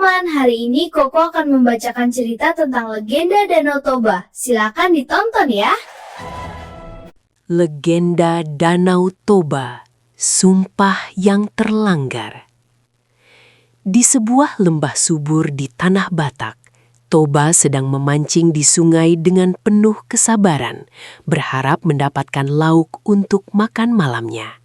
teman-teman, hari ini Koko akan membacakan cerita tentang legenda Danau Toba. Silakan ditonton ya. Legenda Danau Toba, sumpah yang terlanggar. Di sebuah lembah subur di Tanah Batak, Toba sedang memancing di sungai dengan penuh kesabaran, berharap mendapatkan lauk untuk makan malamnya.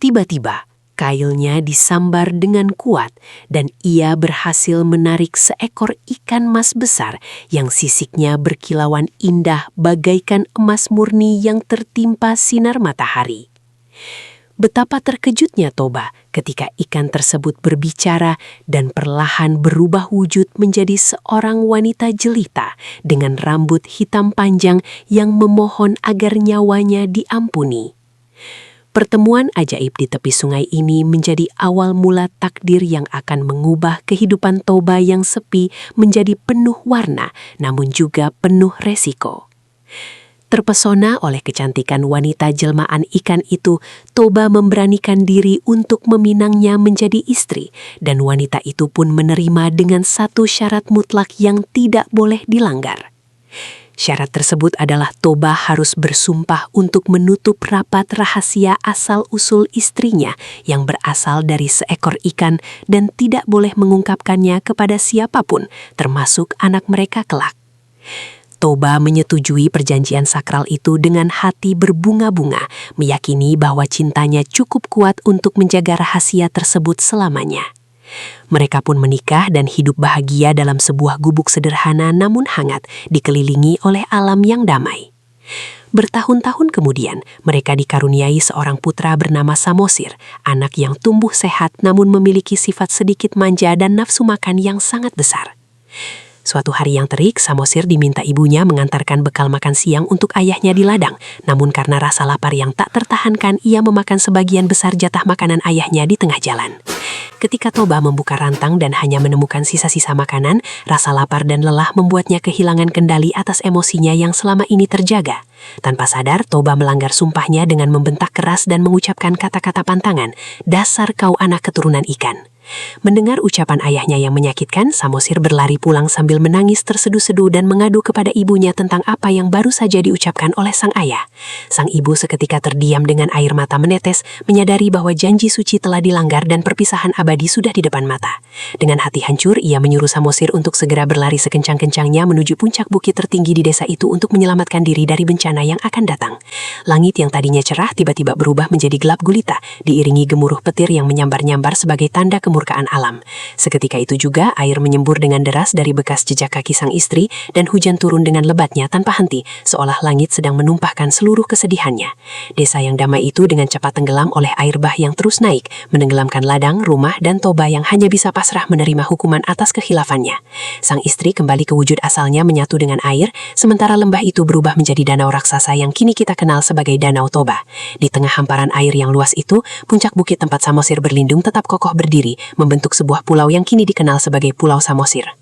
Tiba-tiba, kailnya disambar dengan kuat dan ia berhasil menarik seekor ikan mas besar yang sisiknya berkilauan indah bagaikan emas murni yang tertimpa sinar matahari. Betapa terkejutnya Toba ketika ikan tersebut berbicara dan perlahan berubah wujud menjadi seorang wanita jelita dengan rambut hitam panjang yang memohon agar nyawanya diampuni. Pertemuan ajaib di tepi sungai ini menjadi awal mula takdir yang akan mengubah kehidupan Toba yang sepi menjadi penuh warna, namun juga penuh resiko. Terpesona oleh kecantikan wanita jelmaan ikan itu, Toba memberanikan diri untuk meminangnya menjadi istri, dan wanita itu pun menerima dengan satu syarat mutlak yang tidak boleh dilanggar. Syarat tersebut adalah Toba harus bersumpah untuk menutup rapat rahasia asal-usul istrinya yang berasal dari seekor ikan dan tidak boleh mengungkapkannya kepada siapapun, termasuk anak mereka kelak. Toba menyetujui perjanjian sakral itu dengan hati berbunga-bunga, meyakini bahwa cintanya cukup kuat untuk menjaga rahasia tersebut selamanya. Mereka pun menikah dan hidup bahagia dalam sebuah gubuk sederhana namun hangat, dikelilingi oleh alam yang damai. Bertahun-tahun kemudian, mereka dikaruniai seorang putra bernama Samosir, anak yang tumbuh sehat namun memiliki sifat sedikit manja dan nafsu makan yang sangat besar. Suatu hari yang terik, Samosir diminta ibunya mengantarkan bekal makan siang untuk ayahnya di ladang. Namun karena rasa lapar yang tak tertahankan, ia memakan sebagian besar jatah makanan ayahnya di tengah jalan. Ketika Toba membuka rantang dan hanya menemukan sisa-sisa makanan, rasa lapar dan lelah membuatnya kehilangan kendali atas emosinya yang selama ini terjaga. Tanpa sadar, Toba melanggar sumpahnya dengan membentak keras dan mengucapkan kata-kata pantangan, "Dasar kau anak keturunan ikan." Mendengar ucapan ayahnya yang menyakitkan, Samosir berlari pulang sambil menangis terseduh-seduh dan mengadu kepada ibunya tentang apa yang baru saja diucapkan oleh sang ayah. Sang ibu seketika terdiam dengan air mata menetes, menyadari bahwa janji suci telah dilanggar dan perpisahan abadi sudah di depan mata. Dengan hati hancur, ia menyuruh Samosir untuk segera berlari sekencang-kencangnya menuju puncak bukit tertinggi di desa itu untuk menyelamatkan diri dari bencana yang akan datang. Langit yang tadinya cerah tiba-tiba berubah menjadi gelap gulita, diiringi gemuruh petir yang menyambar-nyambar sebagai tanda kemurkaan alam. Seketika itu juga air menyembur dengan deras dari bekas jejak kaki sang istri dan hujan turun dengan lebatnya tanpa henti, seolah langit sedang menumpahkan seluruh kesedihannya. Desa yang damai itu dengan cepat tenggelam oleh air bah yang terus naik, menenggelamkan ladang, rumah, dan Toba yang hanya bisa pasrah menerima hukuman atas kehilafannya. Sang istri kembali ke wujud asalnya menyatu dengan air, sementara lembah itu berubah menjadi danau raksasa yang kini kita kenal sebagai Danau Toba. Di tengah hamparan air yang luas itu, puncak bukit tempat Samosir berlindung tetap kokoh berdiri, membentuk sebuah pulau yang kini dikenal sebagai Pulau Samosir.